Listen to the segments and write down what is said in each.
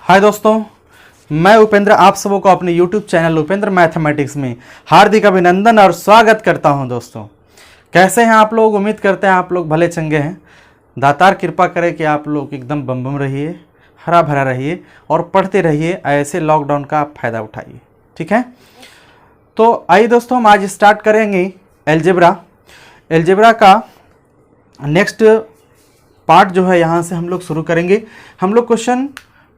हाय दोस्तों, मैं उपेंद्र आप सबों को अपने YouTube चैनल उपेंद्र मैथमेटिक्स में हार्दिक अभिनंदन और स्वागत करता हूं। दोस्तों कैसे हैं आप लोग? उम्मीद करते हैं आप लोग भले चंगे हैं। दातार कृपा करे कि आप लोग एकदम बम रहिए, हरा भरा रहिए और पढ़ते रहिए। ऐसे लॉकडाउन का आप फ़ायदा उठाइए, ठीक है। तो आइए दोस्तों, हम आज स्टार्ट करेंगे एल्जेब्रा का नेक्स्ट पार्ट जो है यहाँ से हम लोग शुरू करेंगे। हम लोग क्वेश्चन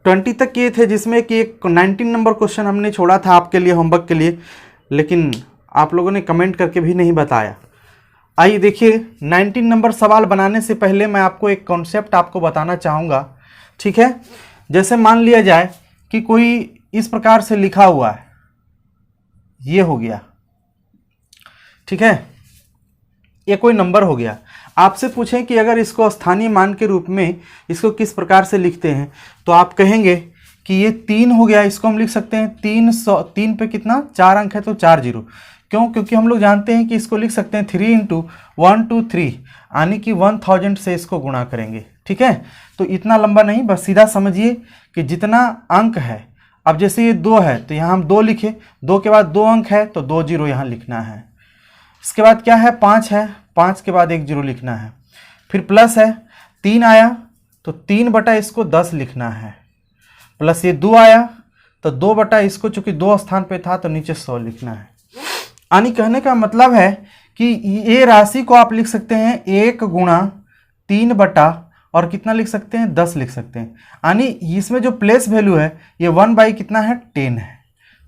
20 तक किए थे, जिसमें कि एक 19 नंबर क्वेश्चन हमने छोड़ा था आपके लिए होमवर्क के लिए, लेकिन आप लोगों ने कमेंट करके भी नहीं बताया। आइए देखिए, 19 नंबर सवाल बनाने से पहले मैं आपको एक कॉन्सेप्ट आपको बताना चाहूँगा, ठीक है। जैसे मान लिया जाए कि कोई इस प्रकार से लिखा हुआ है, ये हो गया, ठीक है, ये कोई नंबर हो गया। आपसे पूछें कि अगर इसको स्थानीय मान के रूप में इसको किस प्रकार से लिखते हैं, तो आप कहेंगे कि ये 3 हो गया। इसको हम लिख सकते हैं 3 पे कितना 4 अंक है, तो 4 जीरो। क्यों? क्योंकि हम लोग जानते हैं कि इसको लिख सकते हैं 3 × 1 2 3, यानी कि 1000 से इसको गुणा करेंगे, ठीक है। तो इतना लंबा नहीं, बस सीधा समझिए कि जितना अंक है, अब जैसे ये 2 है तो यहाँ हम 2 लिखे, 2 के बाद 2 अंक है तो 2 जीरो यहाँ लिखना है। इसके बाद क्या है, 5 है, 5 के बाद 1 जीरो लिखना है। फिर प्लस है, 3 आया तो 3 बटा इसको 10 लिखना है। प्लस ये 2 आया तो 2 बटा इसको, चूंकि 2 स्थान पे था तो नीचे 100 लिखना है। यानी कहने का मतलब है कि ये राशि को आप लिख सकते हैं 1 × 3 बटा और कितना लिख सकते हैं, 10 लिख सकते हैं। यानी इसमें जो प्लेस वैल्यू है ये 1/, कितना है, 10 है।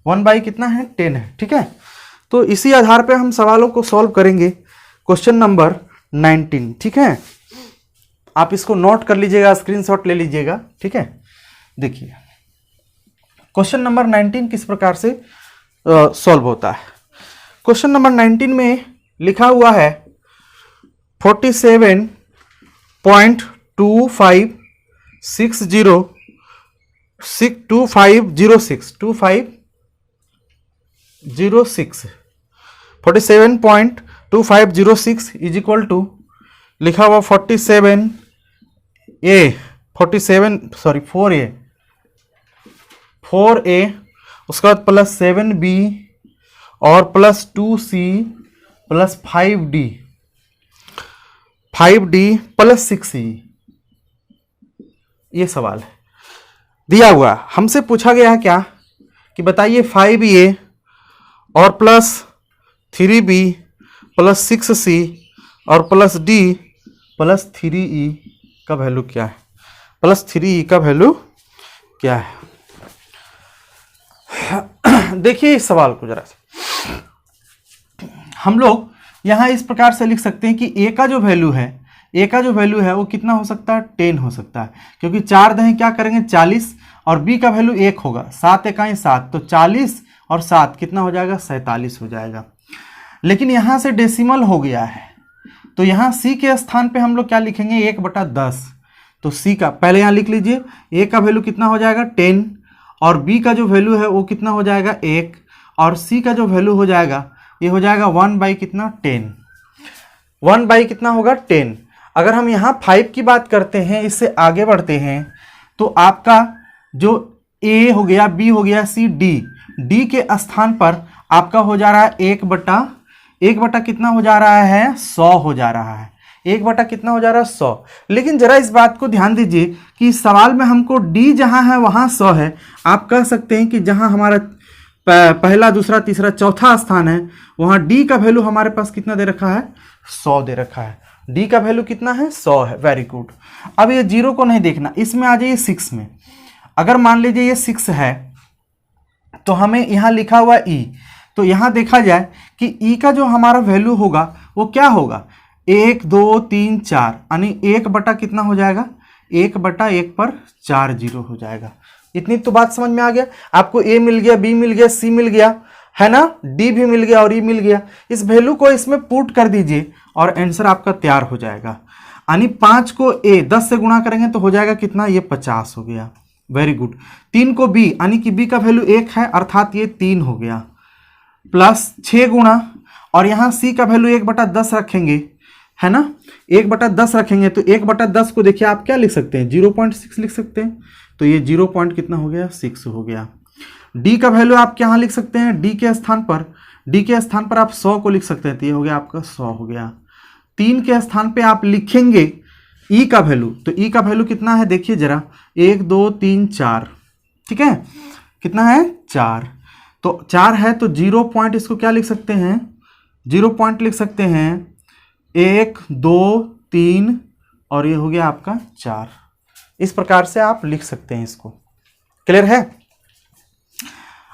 1/, कितना है, 10 है, ठीक है। तो इसी आधार पे हम सवालों को सॉल्व करेंगे। क्वेश्चन नंबर 19, ठीक है। आप इसको नोट कर लीजिएगा, स्क्रीनशॉट ले लीजिएगा, ठीक है। देखिए क्वेश्चन नंबर 19 किस प्रकार से सॉल्व होता है। क्वेश्चन नंबर 19 में लिखा हुआ है 47.2506 47.2506 इज इक्वल टू, लिखा हुआ 4a, उसके बाद प्लस 7b और plus 2c plus 5d plus 6e। ये सवाल है दिया हुआ। हमसे पूछा गया है क्या कि बताइए 5a और प्लस 3b प्लस 6c और प्लस d प्लस 3e का वैल्यू क्या है, प्लस 3e का वैल्यू क्या है। देखिए इस सवाल को जरा से हम लोग यहाँ इस प्रकार से लिख सकते हैं कि a का जो वैल्यू है वो कितना हो सकता है, 10 हो सकता है, क्योंकि 4 दहें क्या करेंगे 40 और b का वैल्यू 1 होगा, 7 एकाएं 7, तो 40 और 7 कितना हो जाएगा, 47 हो जाएगा। लेकिन यहाँ से डेसिमल हो गया है, तो यहाँ c के स्थान पे हम लोग क्या लिखेंगे, 1/10। तो c का पहले यहाँ लिख लीजिए, a का वैल्यू कितना हो जाएगा 10 और b का जो वैल्यू है वो कितना हो जाएगा 1 और c का जो वैल्यू हो जाएगा ये हो जाएगा 1/, कितना 10, 1/, कितना होगा 10। अगर हम यहाँ 5 की बात करते हैं, इससे आगे बढ़ते हैं, तो आपका जो a हो गया, b हो गया, c, d के स्थान पर आपका हो जा रहा है 1/, कितना हो जा रहा है, 100 हो जा रहा है। 1/, कितना हो जा रहा है, 100। लेकिन जरा इस बात को ध्यान दीजिए कि इस सवाल में हमको d जहां है वहां 100 है। आप कह सकते हैं कि जहां हमारा पहला, दूसरा, तीसरा, चौथा स्थान है वहां d का वैल्यू हमारे पास कितना दे रखा है, 100 दे रखा है। d का वैल्यू कितना है, 100 है। Very good. अब ये 0 को नहीं देखना, इसमें आ जाइए 6 में। अगर मान लीजिए ये 6 है तो हमें यहाँ लिखा हुआ e, तो यहाँ देखा जाए कि e का जो हमारा वैल्यू होगा वो क्या होगा, 1 2 3 4, यानी 1/, कितना हो जाएगा, 1/1 पर 4 जीरो हो जाएगा। इतनी तो बात समझ में आ गया आपको। a मिल गया, b मिल गया, c मिल गया, है ना, d भी मिल गया और e मिल गया। इस वैल्यू को इसमें पुट कर दीजिए और आंसर आपका तैयार हो जाएगा। यानी 5 को a 10 से गुणा करेंगे तो हो जाएगा कितना, ये 50 हो गया। Very good. 3 को b, यानी कि b का वैल्यू 1 है, अर्थात ये 3 हो गया, प्लस 6 गुणा और यहाँ c का वैल्यू 1/10 रखेंगे, है ना, 1/10 रखेंगे तो 1/10 को देखिए आप क्या लिख सकते हैं, 0.6 लिख सकते हैं। तो ये 0 पॉइंट कितना हो गया, 6 हो गया। डी का वैल्यू आप क्या लिख सकते हैं, डी के स्थान पर आप 100 को लिख सकते हैं, तो ये हो गया आपका 100 हो गया। 3 के स्थान पे आप लिखेंगे ई का वैल्यू, तो ई का वैल्यू कितना है देखिए जरा, 1 2 3 4, ठीक है, कितना है 4। तो 4 है तो 0 पॉइंट इसको क्या लिख सकते हैं, 0 पॉइंट लिख सकते हैं 1 2 3 और ये हो गया आपका 4। इस प्रकार से आप लिख सकते हैं इसको। क्लियर है?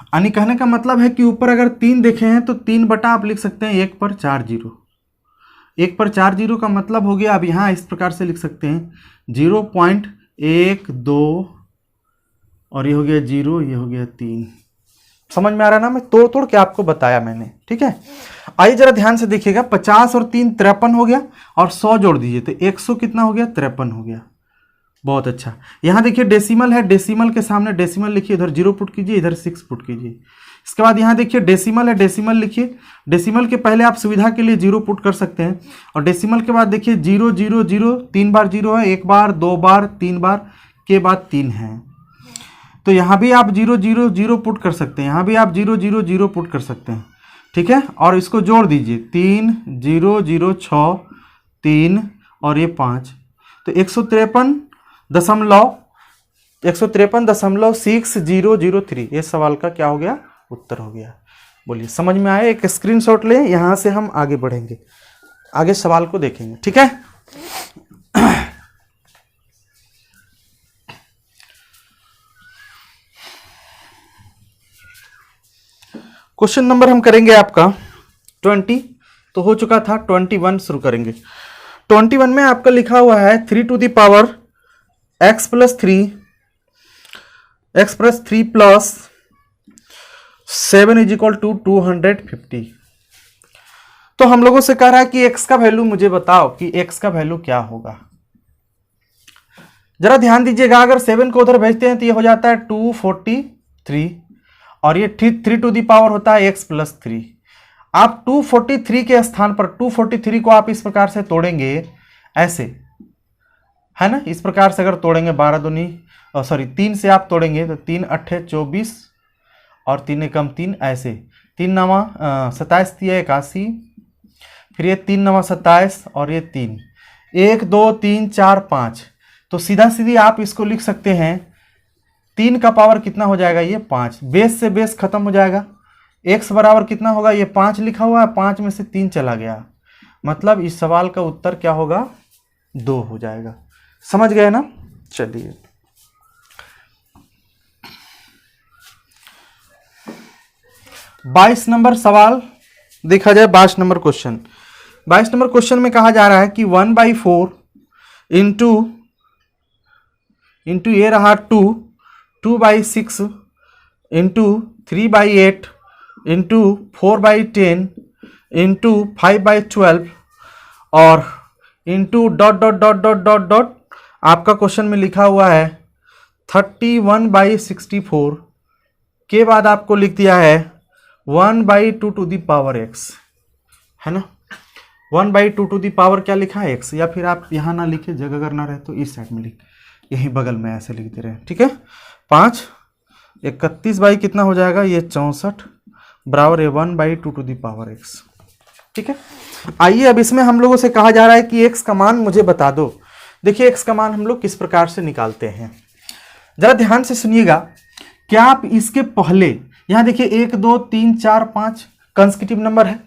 यानी कहने का मतलब है कि ऊपर अगर 3 देखे हैं तो 3 बटा आप लिख सकते हैं 1 पर 4 जीरो। 1 पर 4 जीरो का मतलब हो गया, अब यहाँ इस प्रकार से लिख सकते हैं 0.12 और ये हो गया 0, ये हो गया 3। समझ में आ रहा है ना? मैं तोड़ तोड़ के आपको बताया मैंने, ठीक है। आइए जरा ध्यान से देखिएगा, 50 और 3 53 हो गया और 100 जोड़ दीजिए तो 100 कितना हो गया, 53 हो गया। बहुत अच्छा। यहाँ देखिए डेसिमल है, डेसिमल के सामने डेसिमल लिखिए, इधर 0 पुट कीजिए, इधर 6 पुट कीजिए। इसके बाद यहाँ देखिए डेसिमल है, डेसिमल लिखिए, डेसिमल के पहले आप सुविधा के लिए 0 पुट कर सकते हैं और डेसिमल के बाद देखिए 0 0 0, 3 बार 0 है, 1 बार 2 बार 3 बार के बाद 3 है। तो यहाँ भी आप 0 0 0 पुट कर सकते हैं, यहाँ भी आप 0 0 0 पुट कर सकते हैं, ठीक है। और इसको जोड़ दीजिए 3 0 0 6 3 और ये 5, तो 153.6003 ये सवाल का क्या हो गया, उत्तर हो गया। बोलिए समझ में आया? एक स्क्रीनशॉट लें, यहां से हम आगे बढ़ेंगे, आगे सवाल को देखेंगे, ठीक है। क्वेश्चन नंबर हम करेंगे आपका 20, तो हो चुका था 21, शुरू करेंगे। 21 में आपका लिखा हुआ है 3 to the power x plus 3 plus 7 is equal to 250। तो हम लोगों से कह रहा है कि x का वैल्यू मुझे बताओ कि x का वैल्यू क्या होगा। जरा ध्यान दीजिएगा, अगर 7 को उधर भेजते हैं तो ये हो जाता है 243 और ये 3 to the power होता है x plus 3। आप 243 के स्थान पर 243 को आप इस प्रकार से तोड़ेंगे, ऐसे है ना, इस प्रकार से अगर तोड़ेंगे 3 से आप तोड़ेंगे तो 3 8 24 और 3 एकम 3, ऐसे 3 9 27 81, फिर ये 3 9 27 और ये 3 1 2 3 4 5। तो सीधा सीधी आप इसको लिख सकते हैं 3 का पावर कितना हो जाएगा, ये 5, बेस से बेस खत्म हो जाएगा। x बराबर कितना होगा, ये 5 लिखा हुआ है, 5 में से 3 चला गया, मतलब इस सवाल का उत्तर क्या होगा, 2 हो जाएगा। समझ गए ना? चलिए बाईस नंबर सवाल देखा जाए। 22 नंबर क्वेश्चन, 22 नंबर क्वेश्चन में कहा जा रहा है कि 1/4 इंटू ये रहा 2/6 इंटू 3/8 इंटू 4/10 इंटू 5/12 और into dot dot dot dot dot dot आपका क्वेश्चन में लिखा हुआ है 31/64 के बाद आपको लिख दिया है 1/2 to the power x, है ना। 1/2 to the power क्या लिखा है, x, या फिर आप यहाँ ना लिखे, जगह अगर ना रहे तो इस साइड में लिख, यहीं बगल में ऐसे लिख दे रहे हैं, ठीक है। 5 31 बाई कितना हो जाएगा, ये 64 बराबर है 1/2 to the power x, ठीक है। आइए अब इसमें हम लोगों से कहा जा रहा है कि x का मान मुझे बता दो। देखिए x का मान हम लोग किस प्रकार से निकालते हैं, जरा ध्यान से सुनिएगा। क्या आप इसके पहले यहां देखिए 1 2 3 4 5 कंसेक्यूटिव नंबर है,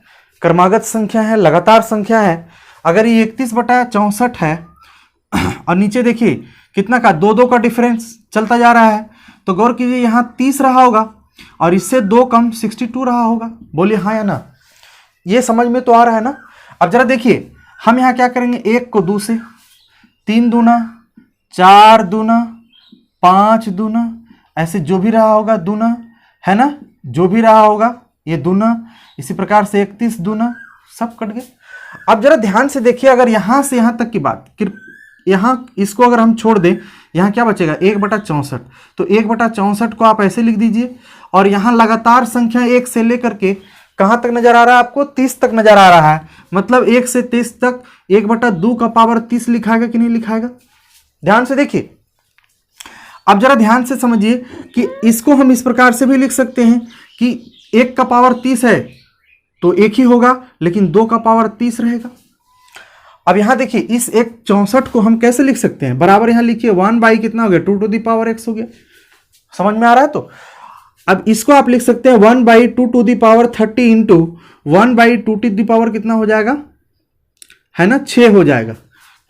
क्रमागत संख्या है, लगातार संख्या है। अगर ये 31/64 है और नीचे देखिए कितना का 2 2 का डिफरेंस चलता जा रहा है, तो गौर कीजिए यहाँ 30 रहा होगा और इससे 2 कम 62 रहा होगा। बोलिए हाँ या ना, ये समझ में तो आ रहा है ना। अब जरा देखिए हम यहाँ क्या करेंगे, 1 को 2 से, 3 दूना 4 दूना 5 दूना, ऐसे जो भी रहा होगा दूना, है ना, जो भी रहा होगा ये दूना, इसी प्रकार से 31 दूना, सब कट गए। अब जरा ध्यान से देखिए, अगर यहाँ से यहाँ तक की बात, यहाँ इसको अगर हम छोड़ दें, यहाँ क्या बचेगा 1/64, तो 1/64 को आप ऐसे लिख दीजिए और यहाँ लगातार संख्या 1 से लेकर के कहाँ तक नजर आ रहा है आपको? 30 तक नजर आ रहा है। मतलब 1 से 30 तक 1/2 का पावर 30 लिखाएगा कि नहीं लिखाएगा? ध्यान से देखिए, अब जरा ध्यान से समझिए कि इसको हम इस प्रकार से भी लिख सकते हैं कि 1 का पावर 30 है तो 1 ही होगा, लेकिन 2 का पावर 30 रहेगा। अब यहां देखिए, इस 1/64 को हम कैसे लिख सकते हैं? बराबर यहां लिखिए 1 कितना हो गया? 2 हो गया। समझ में आ रहा है? तो अब इसको आप लिख सकते हैं 1/2 इंटू 1/2 कितना हो जाएगा? है ना, 6 हो जाएगा।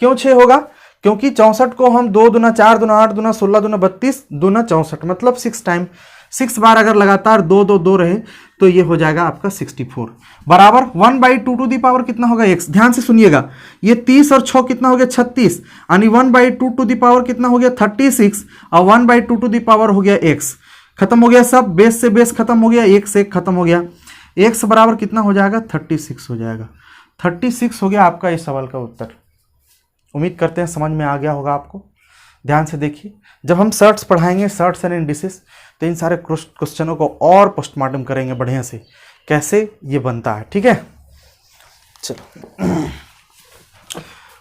क्यों 6 होगा? क्योंकि 64 को हम 2 दूना 4 दूना 8 दूना 16 दूना 32 दूना 64, मतलब 6 टाइम 6 बार अगर लगातार 2 2 2 रहे तो ये हो जाएगा आपका 64 बराबर 1/2 कितना होगा? x। ध्यान से सुनिएगा, ये 30 और 6 कितना हो गया? 36, यानी 1/2 कितना हो गया? 36, और 1/2 हो गया x। खत्म हो गया सब, बेस से बेस खत्म हो गया, 1 से 1 खत्म हो गया। x बराबर कितना हो जाएगा? 36 हो जाएगा। 36 हो गया आपका इस सवाल का उत्तर। उम्मीद करते हैं समझ में आ गया होगा आपको। ध्यान से देखिए, जब हम सर्ट्स पढ़ाएंगे, सर्ट्स एंड इंडिसेस, तो इन सारे क्वेश्चनों को और पोस्टमार्टम करेंगे बढ़िया से, कैसे ये बनता है। ठीक है, चलो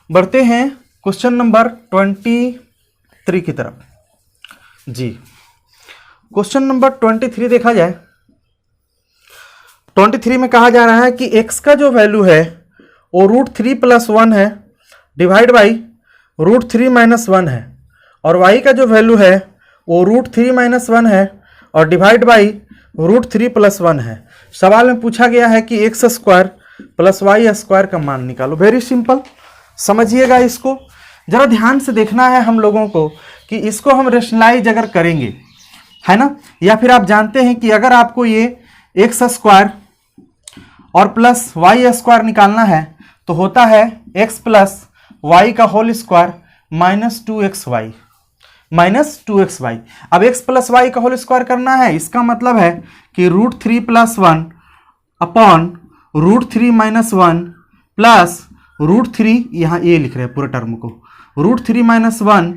बढ़ते हैं क्वेश्चन नंबर 23 की तरफ। जी, क्वेश्चन नंबर 23 देखा जाए, 23 में कहा जा रहा है कि x का जो वैल्यू है वो √3 + 1 है डिवाइड बाई √3 - 1 है, और y का जो वैल्यू है वो √3 - 1 है और डिवाइड बाई √3 + 1 है। सवाल में पूछा गया है कि x² + y² का मान निकालो। वेरी सिंपल, समझिएगा इसको, जरा ध्यान से देखना है हम लोगों को कि इसको हम रेशनलाइज अगर करेंगे, है ना, या फिर आप जानते हैं कि अगर आपको ये x² और प्लस y² निकालना है तो होता है x + y का होल स्क्वायर -2xy। अब x + y का होल स्क्वायर करना है, इसका मतलब है कि √3 + 1 अपॉन √3 - 1 प्लस √3, यहाँ ये लिख रहे हैं पूरे टर्म को, √3 - 1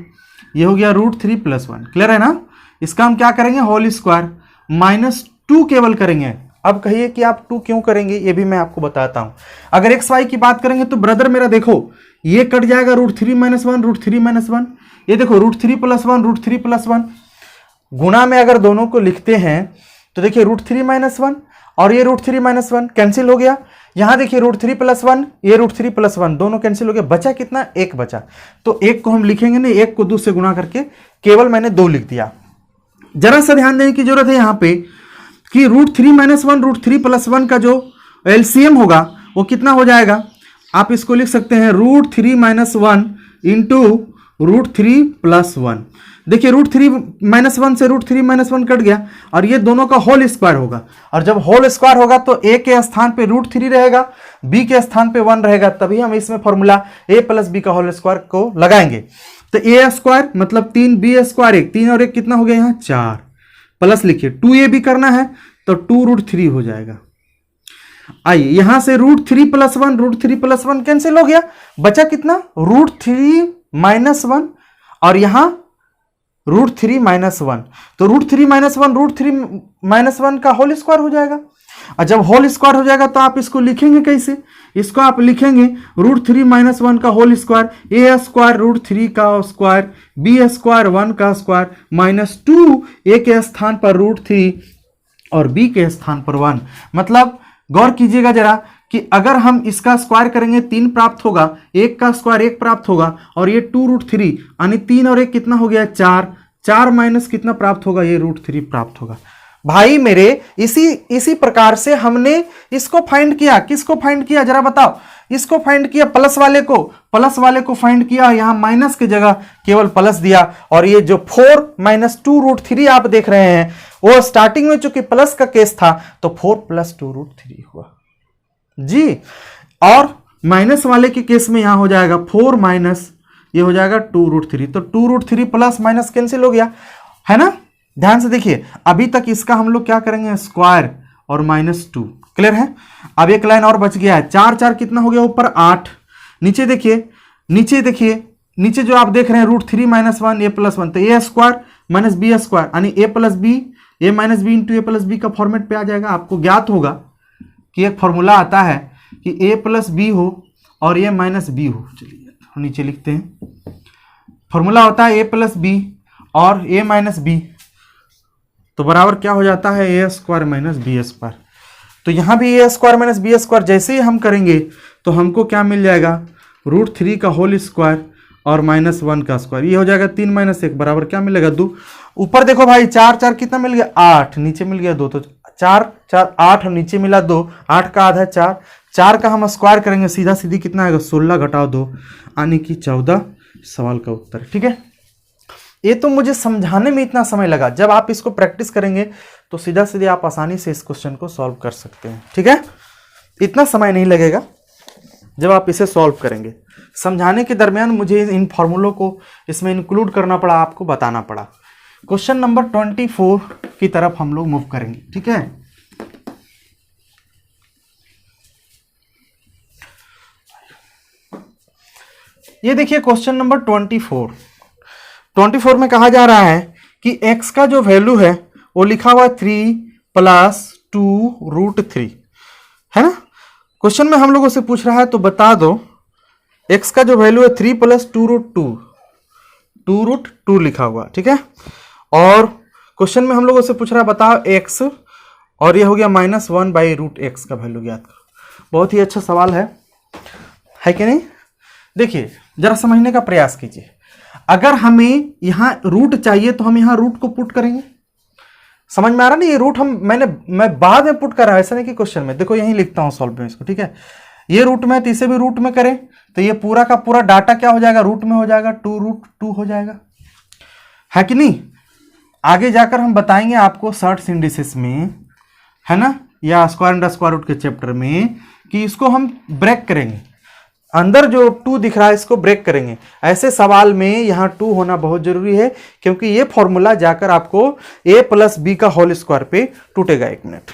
ये हो गया √3 + 1। क्लियर है ना? इसका हम क्या करेंगे? होल स्क्वायर -2 केवल करेंगे। अब कहिए कि आप 2 क्यों करेंगे, ये भी मैं आपको बताता हूं। अगर एक्स वाई की बात करेंगे तो ब्रदर मेरा देखो, ये कट जाएगा √3 - 1 √3 - 1, ये देखो √3 + 1 √3 + 1। गुणा में अगर दोनों को लिखते हैं तो देखिए √3 - 1 और ये √3 - 1 कैंसिल हो गया। यहां देखिए √3 + 1, ये √3 + 1 दोनों कैंसिल हो गया, बचा कितना? 1 बचा। तो 1 को हम लिखेंगे नहीं, 1 को 2 से गुणा करके केवल मैंने 2 लिख दिया। जरा सा ध्यान देने की जरूरत है यहां पे कि √3 - 1 √3 + 1 का जो एलसीएम होगा वो कितना हो जाएगा? आप इसको लिख सकते हैं √3 - 1 इंटू √3 + 1। देखिए √3 - 1 से √3 - 1 कट गया और ये दोनों का होल स्क्वायर होगा, और जब होल स्क्वायर होगा तो a के स्थान पे √3 रहेगा, b के स्थान पे 1 रहेगा, तभी हम इसमें फॉर्मूला a + b का होल स्क्वायर को लगाएंगे। तो a² मतलब 3b² 1, 3 और 1 कितना हो गया? यहाँ 4, प्लस लिखिए 2a भी करना है तो 2√3 हो जाएगा। आइए यहां से √3 + 1 √3 + 1 कैंसिल हो गया, बचा कितना? √3 - 1 और यहां √3 - 1, तो √3 - 1 √3 - 1 का होल स्क्वायर हो जाएगा। और जब होल स्क्वायर हो जाएगा तो आप इसको लिखेंगे कैसे? इसको आप लिखेंगे √3 - 1 का होल स्क्वायर, a² √3 का स्क्वायर, b² 1 का स्क्वायर -2, a के स्थान पर √3 और b के स्थान पर 1। मतलब गौर कीजिएगा जरा कि अगर हम इसका स्क्वायर करेंगे 3 प्राप्त होगा, 1 का स्क्वायर 1 प्राप्त होगा, और ये 2√3 यानी 3 और 1 कितना हो गया? 4, 4 माइनस कितना प्राप्त होगा? ये √3 प्राप्त होगा। भाई मेरे इसी प्रकार से हमने इसको फाइंड किया। किसको फाइंड किया जरा बताओ? इसको फाइंड किया, प्लस वाले को फाइंड किया, यहां माइनस की जगह केवल प्लस दिया, और ये जो 4 - 2 √3 आप देख रहे हैं वो स्टार्टिंग में चूंकि प्लस का केस था तो 4 + 2 √3 हुआ जी, और माइनस वाले के केस में यहां हो जाएगा 4 माइनस ये हो जाएगा 2 √3, तो 2 √3 प्लस माइनस कैंसिल हो गया, है ना? ध्यान से देखिए, अभी तक इसका हम लोग क्या करेंगे? स्क्वायर और -2। क्लियर है? अब एक लाइन और बच गया है, 4 4 कितना हो गया? ऊपर 8, नीचे देखिए, नीचे जो आप देख रहे हैं √3 - 1 a + 1, तो a² - b² यानी a + b a - b into a + b का फॉर्मेट पे आ जाएगा। आपको ज्ञात होगा कि एक फॉर्मूला आता है कि a प्लस बी हो और a माइनस बी हो। चलिए नीचे लिखते हैं, फॉर्मूला होता है a प्लस बी और a माइनस बी, तो बराबर क्या हो जाता है ए स्क्वायर माइनस बी स्क्वायर। तो यहाँ भी ए स्क्वायर माइनस बी स्क्वायर जैसे ही हम करेंगे तो हमको क्या मिल जाएगा, √3 का होल स्क्वायर और -1 का स्क्वायर, ये हो जाएगा 3 - 1 बराबर क्या मिलेगा 2। ऊपर देखो भाई 4 4 कितना मिल गया 8, नीचे मिल गया 2, तो 4 4 8 नीचे मिला 2, 8 का आधा 4, 4 का हम स्क्वायर करेंगे सीधा सीधी कितना आएगा 16 घटाओ 2 यानी कि 14 सवाल का उत्तर। ठीक है, ये तो मुझे समझाने में इतना समय लगा, जब आप इसको प्रैक्टिस करेंगे तो सीधा सीधे आप आसानी से इस क्वेश्चन को सॉल्व कर सकते हैं। ठीक है, इतना समय नहीं लगेगा जब आप इसे सॉल्व करेंगे। समझाने के दरमियान मुझे इन फॉर्मूलों को इसमें इंक्लूड करना पड़ा, आपको बताना पड़ा। क्वेश्चन नंबर 24 की तरफ हम लोग मूव करेंगे। ठीक है, ये देखिए क्वेश्चन नंबर 24 में कहा जा रहा है कि x का जो वैल्यू है वो लिखा हुआ 3 + 2 √3 है ना। क्वेश्चन में हम लोगों से पूछ रहा है तो बता दो x का जो वैल्यू है 3 + 2 √2 लिखा हुआ। ठीक है, और क्वेश्चन में हम लोगों से पूछ रहा है बताओ x, और ये हो गया -1/√x का वैल्यू ज्ञात करो। बहुत ही अच्छा सवाल है कि नहीं। देखिए जरा समझने का प्रयास कीजिए, अगर हमें यहाँ रूट चाहिए तो हम यहाँ रूट को पुट करेंगे, समझ में आ रहा नहीं, ये रूट मैं बाद में पुट कर रहा हूं, ऐसा नहीं कि क्वेश्चन में। देखो यहीं लिखता हूं सॉल्व में इसको। ठीक है, ये रूट में तो इसे भी रूट में करें तो ये पूरा का पूरा डाटा क्या हो जाएगा रूट में हो जाएगा, 2√2 हो जाएगा, है कि नहीं। आगे जाकर हम बताएंगे आपको शॉर्ट्स इंडिसेस में, है ना, या स्क्वायर एंड स्क्वायर रूट के चैप्टर में, कि इसको हम ब्रेक करेंगे, अंदर जो 2 दिख रहा है इसको ब्रेक करेंगे। ऐसे सवाल में यहाँ 2 होना बहुत जरूरी है, क्योंकि ये फॉर्मूला जाकर आपको a + b का होल स्क्वायर पे टूटेगा। 1 मिनट,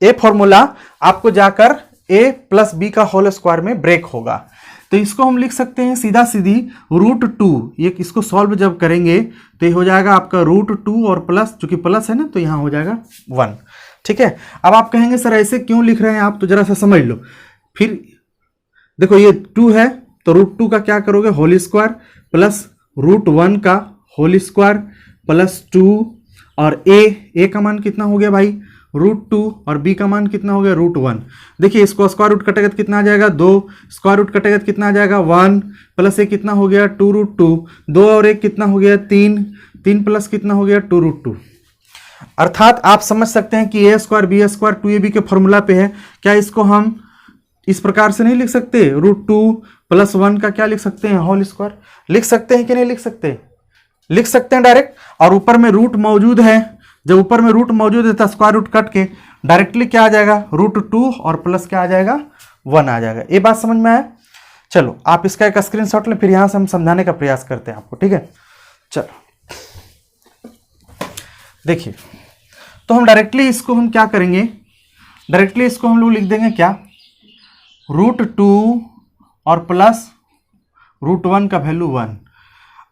ये फॉर्मूला आपको जाकर a + b का होल स्क्वायर में ब्रेक होगा। तो इसको हम लिख सकते हैं सीधा सीधी √2, ये इसको सॉल्व जब करेंगे तो ये हो जाएगा आपका √2 और प्लस, चूंकि प्लस है ना तो यहाँ हो जाएगा 1। ठीक है, अब आप कहेंगे सर ऐसे क्यों लिख रहे हैं आप, तो जरा सा समझ लो। फिर देखो ये 2 है तो √2 का क्या करोगे होल स्क्वायर प्लस √1 का होल स्क्वायर प्लस 2, और a का मान कितना हो गया भाई √2 और b का मान कितना हो गया √1। देखिए इसको स्क्वायर रूट कटेगा तो कितना आ जाएगा 2, स्क्वायर रूट कटेगा तो कितना आ जाएगा 1, प्लस ये कितना हो गया 2√2, 2 और 1 कितना हो गया 3, 3 प्लस कितना हो गया 2√2। अर्थात आप समझ सकते हैं कि a² b² 2ab के फॉर्मूला पे है। क्या इसको हम इस प्रकार से नहीं लिख सकते, √2 + 1 का क्या लिख सकते हैं होल स्क्वायर, लिख सकते हैं कि नहीं लिख सकते, लिख सकते हैं डायरेक्ट। और ऊपर में रूट मौजूद है, जब ऊपर में रूट मौजूद है तो स्क्वायर रूट कट के डायरेक्टली क्या आ जाएगा √2 और प्लस क्या आ जाएगा 1 आ जाएगा। ये बात समझ में आया। चलो आप इसका एक स्क्रीनशॉट लें, फिर यहां से हम समझाने का प्रयास करते हैं आपको। ठीक है, चलो देखिए, तो हम डायरेक्टली इसको हम क्या करेंगे, डायरेक्टली इसको हम लोग लिख देंगे क्या √2 और प्लस √1 का वैल्यू 1।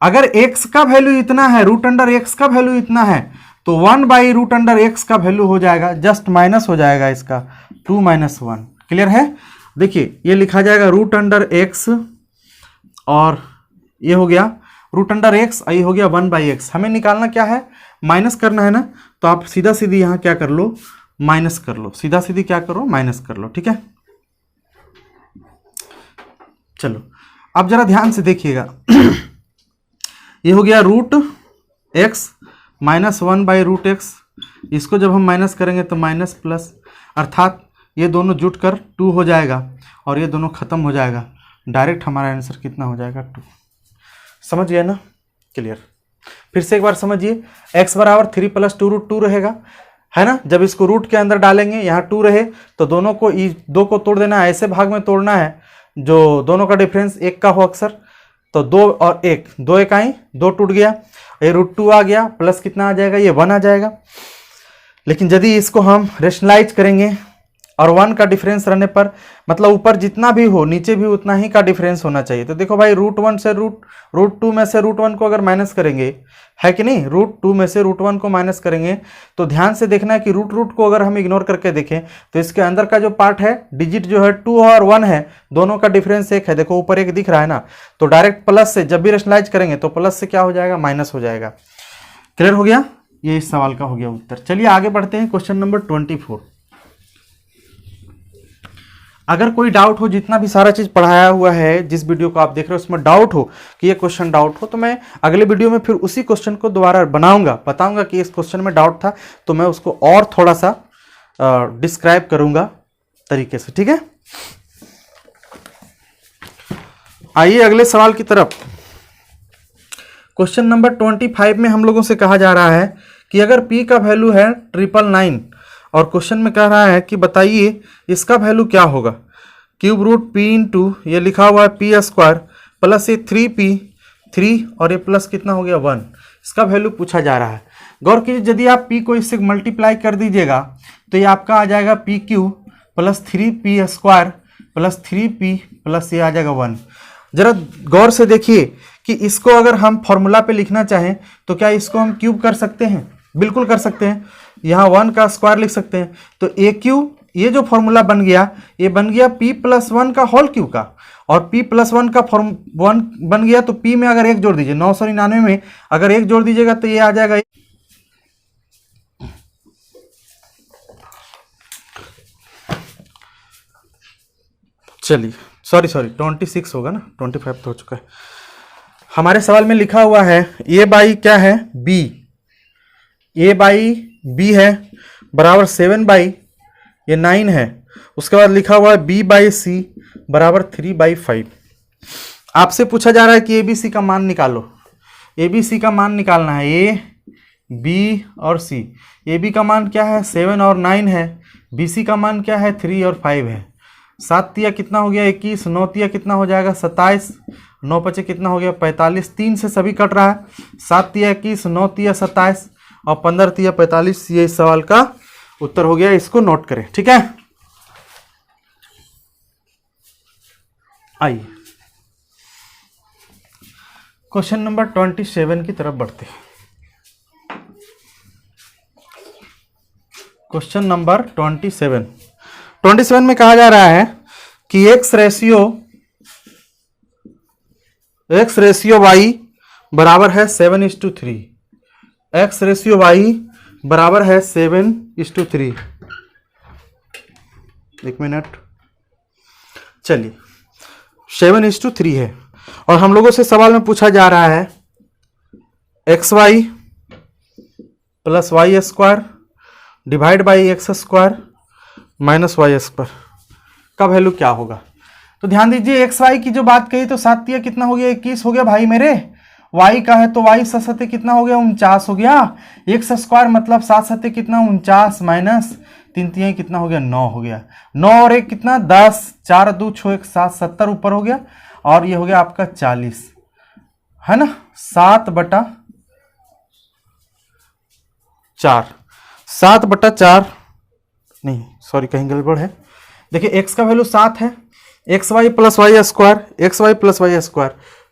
अगर x का वैल्यू इतना है, √x का वैल्यू इतना है, तो 1/√x का वैल्यू हो जाएगा, जस्ट माइनस हो जाएगा इसका 2 - 1। क्लियर है। देखिए ये लिखा जाएगा √x और ये हो गया √x, ये हो गया 1/x। हमें निकालना क्या है, माइनस करना है ना, तो आप सीधा सीधी यहाँ क्या कर लो माइनस कर लो, सीधा सीधी क्या करो माइनस कर लो। ठीक है, चलो अब जरा ध्यान से देखिएगा ये हो गया √x -1/√x, इसको जब हम माइनस करेंगे तो माइनस प्लस, अर्थात ये दोनों जुट कर 2 हो जाएगा और ये दोनों खत्म हो जाएगा, डायरेक्ट हमारा आंसर कितना हो जाएगा 2। समझ गए ना, क्लियर। फिर से एक बार समझिए, x = 3 + 2√2 रहेगा, है ना। जब इसको रूट के अंदर डालेंगे, यहाँ 2 रहे तो दोनों को 2 को तोड़ देना है, ऐसे भाग में तोड़ना है जो दोनों का डिफरेंस 1 का हो अक्सर। तो 2 और 1, 2 1 आई, 2 टूट गया, ये √2 आ गया, प्लस कितना आ जाएगा ये 1 आ जाएगा। लेकिन यदि इसको हम रेशनलाइज करेंगे, और 1 का डिफरेंस रहने पर मतलब ऊपर जितना भी हो नीचे भी उतना ही का डिफरेंस होना चाहिए। तो देखो भाई √1 से √2 में से √1 को अगर माइनस करेंगे, है कि नहीं, √2 में से √1 को माइनस करेंगे तो ध्यान से देखना है कि रूट को अगर हम इग्नोर करके देखें तो इसके अंदर का जो पार्ट है डिजिट जो है 2 और 1 है, दोनों का डिफरेंस 1 है। देखो ऊपर 1 दिख रहा है ना, तो डायरेक्ट प्लस से जब भी रेशनलाइज करेंगे तो प्लस से क्या हो जाएगा, माइनस हो जाएगा। क्लियर हो गया, ये इस सवाल का हो गया उत्तर। चलिए आगे बढ़ते हैं क्वेश्चन नंबर 24। अगर कोई डाउट हो, जितना भी सारा चीज पढ़ाया हुआ है जिस वीडियो को आप देख रहे हो उसमें डाउट हो कि ये क्वेश्चन डाउट हो, तो मैं अगले वीडियो में फिर उसी क्वेश्चन को दोबारा बनाऊंगा, बताऊंगा कि इस क्वेश्चन में डाउट था, तो मैं उसको और थोड़ा सा डिस्क्राइब करूंगा तरीके से, ठीक है। आइए अगले सवाल की तरफ। क्वेश्चन नंबर 25 में हम लोगों से कहा जा रहा है कि अगर P का वैल्यू है 999 और क्वेश्चन में कह रहा है कि बताइए इसका वैल्यू क्या होगा। क्यूब रूट P इंटू ये लिखा हुआ है P² प्लस ये 3P 3 और ये प्लस कितना हो गया 1, इसका वैल्यू पूछा जा रहा है। गौर कीजिए यदि आप P को इससे मल्टीप्लाई कर दीजिएगा तो ये आपका आ जाएगा PQ plus 3P² plus 3P plus ये आ जाएगा 1। जरा गौर से देखिए कि इसको अगर हम फॉर्मूला पे लिखना चाहें तो क्या इसको हम क्यूब कर सकते हैं, बिल्कुल कर सकते हैं। यहाँ 1 का स्क्वायर लिख सकते हैं, तो AQ ये जो फॉर्मूला बन गया ये बन गया P+1 का होल क्यूब का, और P+1 का फॉर्म 1 बन गया तो P में अगर 1 जोड़ दीजिए 999 में अगर 1 जोड़ दीजिएगा तो ये आ जाएगा, चलिए सॉरी 26 होगा ना, 25 तो हो चुका है। हमारे सवाल में लिखा हुआ है A बाई क्या है B, A बाई B है बराबर 7 बाई ये 9 है। उसके बाद लिखा हुआ है B बाई C बराबर 3/5। आपसे पूछा जा रहा है कि ABC का मान निकालो। ABC का मान निकालना है A B और C। AB का मान क्या है 7 और 9 है, BC का मान क्या है 3 और 5 है। 7 तिया कितना हो गया 21, 9 तिया कितना हो जाएगा 27, 9 पचे कितना हो गया 45, 3 से सभी कट रहा है। 7 तिया 21, 9 तिया 27 और 15 तिया 45, ये इस सवाल का उत्तर हो गया। इसको नोट करें, ठीक है। आइए क्वेश्चन नंबर 27 की तरफ बढ़ते हैं। क्वेश्चन नंबर 27 में कहा जा रहा है कि x रेशियो y बराबर है 7:3। x रेशियो y बराबर है 7:3। एक मिनट, चलिए 7:3 है और हम लोगों से सवाल में पूछा जा रहा है xy plus y² divide by x² minus y² का वैल्यू क्या होगा। तो ध्यान दीजिए xy की जो बात कही तो 7 तिया कितना हो गया 21 हो गया भाई मेरे, y का है तो y 7 सत्ते कितना हो गया 49 हो गया, x² मतलब 7 सत्ते कितना 49 माइनस 3 तिया कितना हो गया 9 हो गया, 9 और 1 कितना 10, 4 2 6 1 7 70 ऊपर हो गया और ये हो गया आपका 40 है ना, 7/4 नहीं सॉरी कहीं गड़बड़ है। देखिए x का वैल्यू 7 है, xy प्लस y²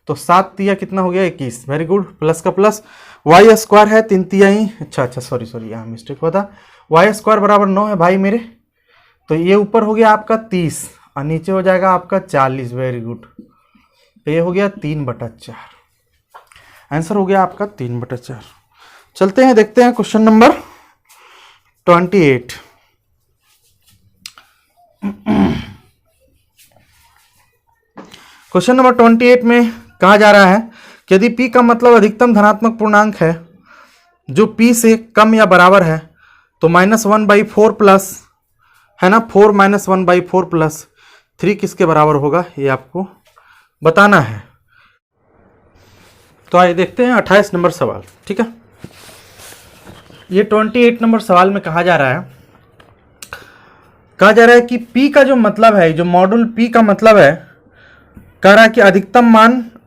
तो 7 तिया कितना हो गया 21, वेरी गुड, प्लस का प्लस y² है 3 तिया ही, अच्छा सॉरी यहाँ मिस्टेक हुआ था, y² बराबर 9 है भाई मेरे, तो ये ऊपर हो गया आपका 30 और नीचे हो जाएगा आपका 40, वेरी गुड, तो ये हो गया 3/4, आंसर हो गया आपका 3/4। चलते हैं देखते हैं क्वेश्चन नंबर 28। क्वेश्चन नंबर 28 में कहा जा रहा है कि यदि P का मतलब अधिकतम धनात्मक पूर्णांक है जो P से कम या बराबर है तो -1/4 प्लस है ना, 4 -1/4 प्लस 3 किसके बराबर होगा ये आपको बताना है। तो आइए देखते हैं 28 नंबर सवाल, ठीक है। ये 28 नंबर सवाल में कहा जा रहा है कि P का जो मतलब है, जो मॉड्यूल P का मतलब है, कह रहा है कि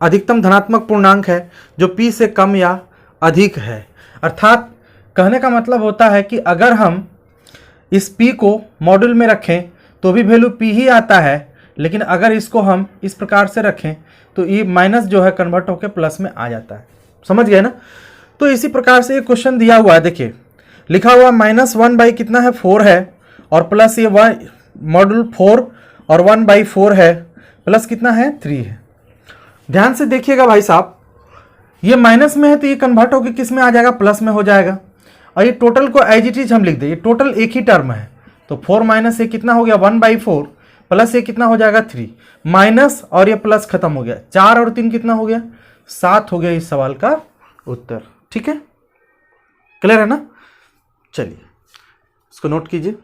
अधिकतम धनात्मक पूर्णांक है जो P से कम या अधिक है। अर्थात कहने का मतलब होता है कि अगर हम इस p को मॉड्यूल में रखें तो भी वैल्यू p ही आता है, लेकिन अगर इसको हम इस प्रकार से रखें तो ये माइनस जो है कन्वर्ट होकर प्लस में आ जाता है। समझ गए ना। तो इसी प्रकार से एक क्वेश्चन दिया हुआ है, देखिए लिखा हुआ -1 बाई कितना है 4 है, और प्लस ये मॉड्यूल 4 और 1 बाई 4 है, प्लस कितना है 3 है। ध्यान से देखिएगा भाई साहब, ये माइनस में है तो ये कन्वर्ट होकर किस में आ जाएगा, प्लस में हो जाएगा। और ये टोटल को एज इट इज हम लिख दें, ये टोटल एक ही टर्म है, तो 4 माइनस ये कितना हो गया 1 बाई 4, प्लस ये कितना हो जाएगा 3, माइनस और ये प्लस खत्म हो गया, 4 और 3 कितना हो गया 7 हो गया इस सवाल का उत्तर। ठीक है, क्लियर है ना। चलिए इसको नोट कीजिए।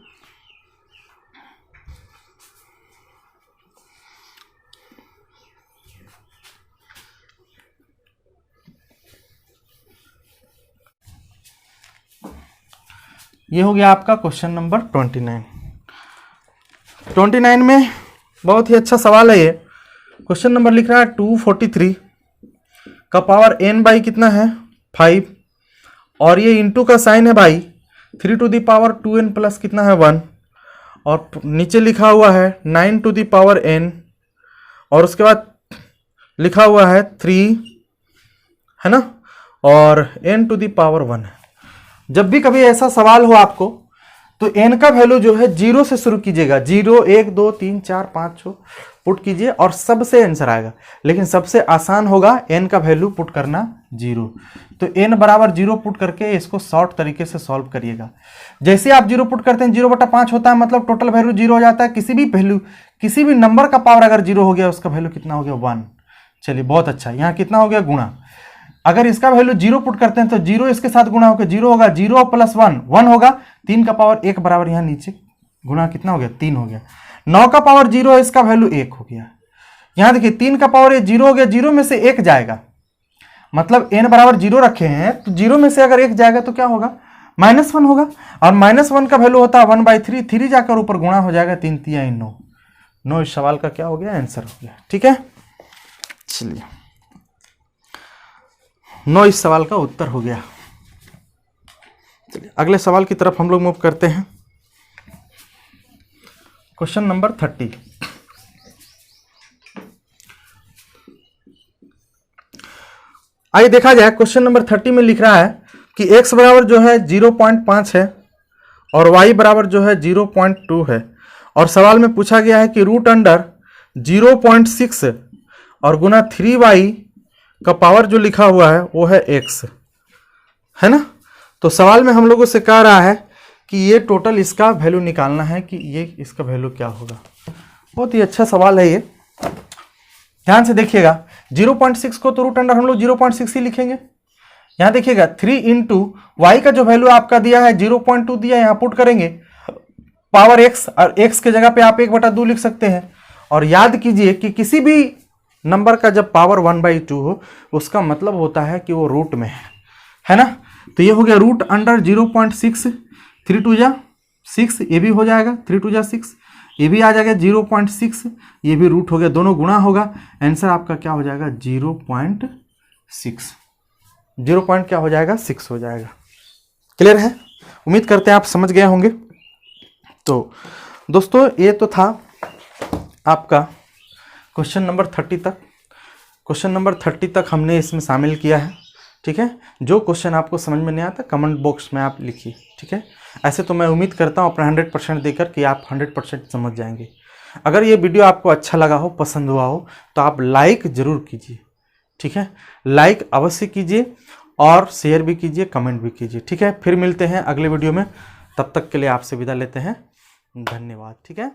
ये हो गया आपका क्वेश्चन नंबर 29। 29 में बहुत ही अच्छा सवाल है ये। क्वेश्चन नंबर लिख रहा है 243 का पावर n बाई कितना है 5, और ये इंटू का साइन है भाई 3 to the power 2n plus कितना है 1, और नीचे लिखा हुआ है 9 टू द पावर n, और उसके बाद लिखा हुआ है 3 है ना, और n टू द पावर 1 है। जब भी कभी ऐसा सवाल हो आपको तो n का वैल्यू जो है 0 से शुरू कीजिएगा, 0 1 2 3 4 5 6 पुट कीजिए और सबसे आंसर आएगा। लेकिन सबसे आसान होगा n का वैल्यू पुट करना 0, तो n बराबर 0 पुट करके इसको शॉर्ट तरीके से सॉल्व करिएगा। जैसे आप 0 पुट करते हैं 0/5 होता है, मतलब टोटल वैल्यू 0 हो जाता है। किसी भी नंबर का पावर अगर 0 हो गया उसका वैल्यू कितना हो गया 1। चलिए बहुत अच्छा, यहाँ कितना हो गया गुणा। अगर इसका वैल्यू 0 पुट करते हैं तो 0 इसके साथ गुणा होकर 0 होगा, 0 प्लस 1 1 होगा, 3 का पावर 1 बराबर यहाँ नीचे गुणा कितना हो गया 3 हो गया। 9 का पावर 0 है, इसका वैल्यू 1 हो गया। यहाँ देखिए 3 का पावर 0 हो गया, 0 में से 1 जाएगा, मतलब n बराबर 0 रखे हैं तो 0 में से अगर 1 जाएगा तो क्या होगा -1 होगा, और -1 का वैल्यू होता है 1/3, 3 जाकर ऊपर गुणा हो जाएगा, 3 3 9 9 इस सवाल का क्या हो गया आंसर हो गया। ठीक है, चलिए 9 इस सवाल का उत्तर हो गया। चलिए अगले सवाल की तरफ हम लोग मूव करते हैं। Question number 30। आइए देखा जाए, क्वेश्चन नंबर 30 में लिख रहा है कि x बराबर जो है 0.5 है और y बराबर जो है 0.2 है, और सवाल में पूछा गया है कि रूट अंडर 0.6 और गुना 3y का पावर जो लिखा हुआ है वो है x, है ना। तो सवाल में हम लोगों से कह रहा है कि ये टोटल इसका वैल्यू निकालना है कि ये इसका वैल्यू क्या होगा। बहुत ही अच्छा सवाल है ये, ध्यान से देखिएगा। 0.6 को तो रूट अंडर हम लोग 0.6 ही लिखेंगे। यहाँ देखिएगा 3 इंटू वाई का जो वैल्यू आपका दिया है 0.2 दिया, यहाँ पुट करेंगे पावर x, और x के जगह पे आप 1/2 लिख सकते हैं। और याद कीजिए कि किसी भी नंबर का जब पावर 1/2 हो उसका मतलब होता है कि वो रूट में है ना। तो ये हो गया रूट अंडर 0.6, 3 2 जा 6, ये भी हो जाएगा 3 2 जा 6, ये भी आ जाएगा 0.6, ये भी रूट हो गया, दोनों गुणा होगा, आंसर आपका क्या हो जाएगा 0.6। 0 क्या हो जाएगा 6 हो जाएगा। क्लियर है, उम्मीद करते हैं आप समझ गए होंगे। तो दोस्तों ये तो था आपका क्वेश्चन नंबर 30 तक। क्वेश्चन नंबर 30 तक हमने इसमें शामिल किया है। ठीक है, जो क्वेश्चन आपको समझ में नहीं आता कमेंट बॉक्स में आप लिखिए। ठीक है, ऐसे तो मैं उम्मीद करता हूँ अपना 100% देकर कि आप 100% समझ जाएंगे। अगर ये वीडियो आपको अच्छा लगा हो, पसंद हुआ हो, तो आप लाइक ज़रूर कीजिए। ठीक है, लाइक अवश्य कीजिए और शेयर भी कीजिए, कमेंट भी कीजिए। ठीक है, फिर मिलते हैं अगले वीडियो में, तब तक के लिए आपसे विदा लेते हैं, धन्यवाद। ठीक है।